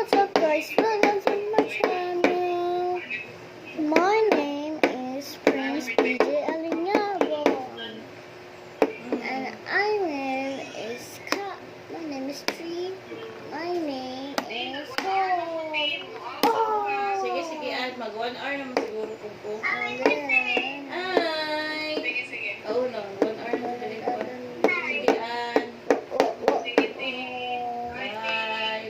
What's up guys, welcome to my channel. My name is Prince DJ Alinyabo. And my name is My name is Tree. My name is Hope. Sige, Ad. Mag 1 hour naman siguro po. And then, Hi! Oh, no. 1 hour na dali ko. Sige, Ad.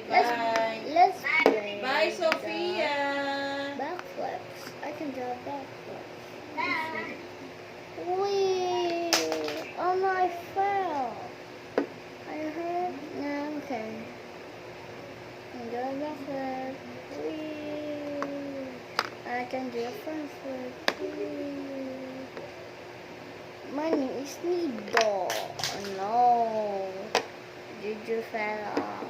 Bye. let's play. Bye, Sophia. Backflips. I can do a backflip. Wee! Oh no, I fell. I hurt. No, I'm okay. I can do a backflip. Wee! I can do a front flip. Wee! My name is Nido. Oh no. Did you fall off?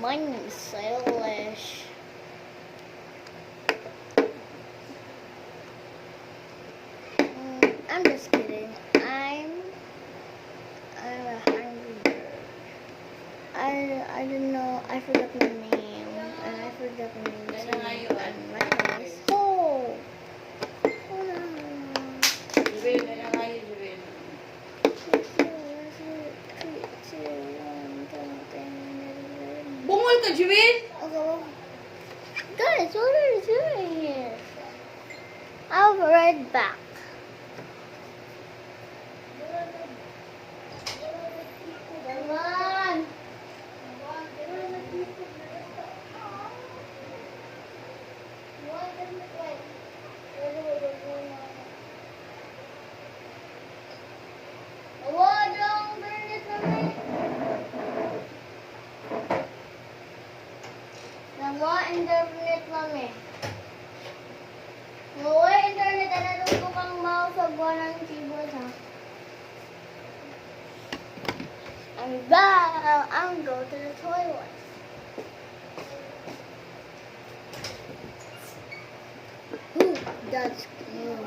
My name is Salish. I'm just kidding. I'm a hungry bird. I don't know. I forgot my name. And I forgot my name. Yan na nga yun. And my name is Hope. Oh no. Jubil, yan na nga yun, Jubil. Bungol ka, Jubil! Guys, what are you doing here? I'll be right back. Come on. Don't burn it for me. Nawa internet mami. Nawa internet na nung kang mouse sa buwan ng keyboard ha. I'm back. I'm going to the toilet. Ooh, that's good.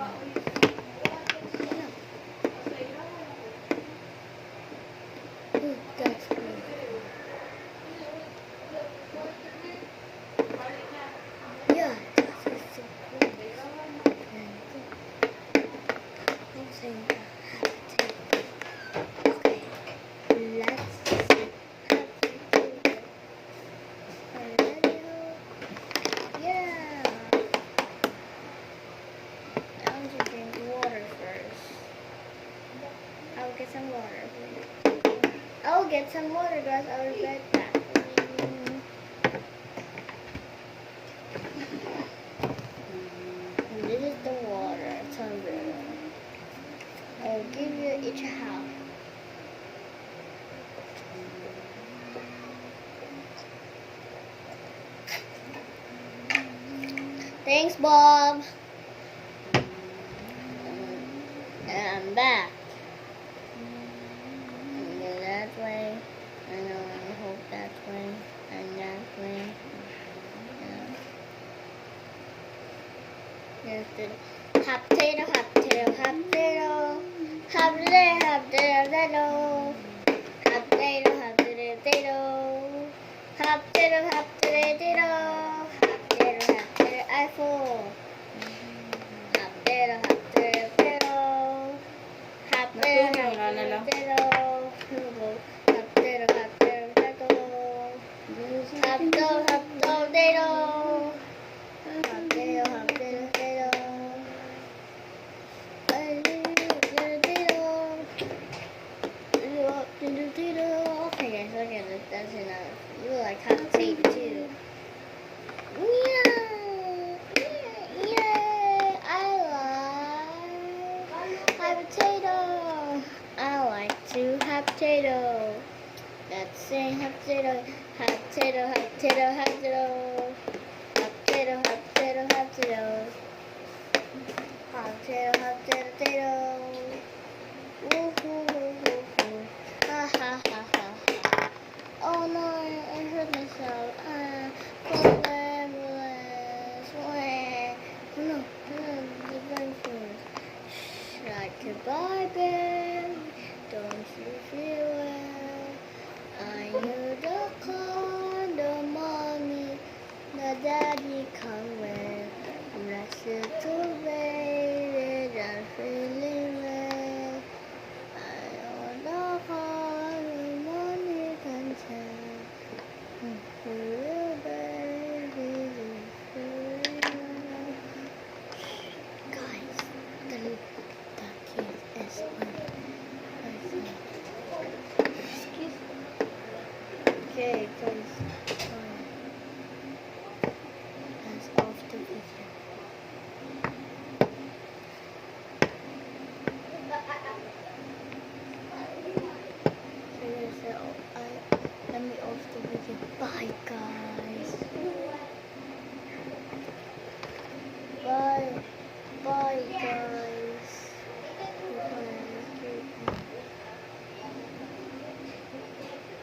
Ooh, that's good. Yeah, that's so cool. Okay, let's see. Yeah. I want to drink water first. I'll get some water. I'll get some water, guys. I'll be right back. And this is the water. It's under. I'll give you each a half. Thanks, Bob. And I'm back. And go that way. And I hope that way. And that way. There's the hot potato, hot potato, hot potato. Hot potato, hot potato, potato. Hot potato, hot potato, potato. Hot potato, hot potato, potato. Hot potato, hot potato, I fall. Hot potato, hot potato, potato. Hot potato, hot potato, potato. Hot potato, hot potato, potato. Hot potato, hot potato, potato. Hot potato, hot potato, potato. Okay guys, look at this. That's enough. You like hot tape too. Yeah, yeah, I like hot potato. I like to hot potato. Let's sing hot potato, hot potato, hot potato, hot potato. Hot potato, hot potato, hot potato. Hot potato, hot potato, potato. Woo hoo hoo hoo hoo. Ha ha ha ha ha. Oh no, I hurt myself. Columbus. No, the very first. Like goodbye, babe. Don't you feel well? I knew the kind of money. daddy coming. Let's get to bed. I'm feeling well. I don't know how the money can tell. Little baby is feeling well. Guys, the kid is on. Excuse me. Okay, guys. That's off the video. Let me off the video. Bye, guys.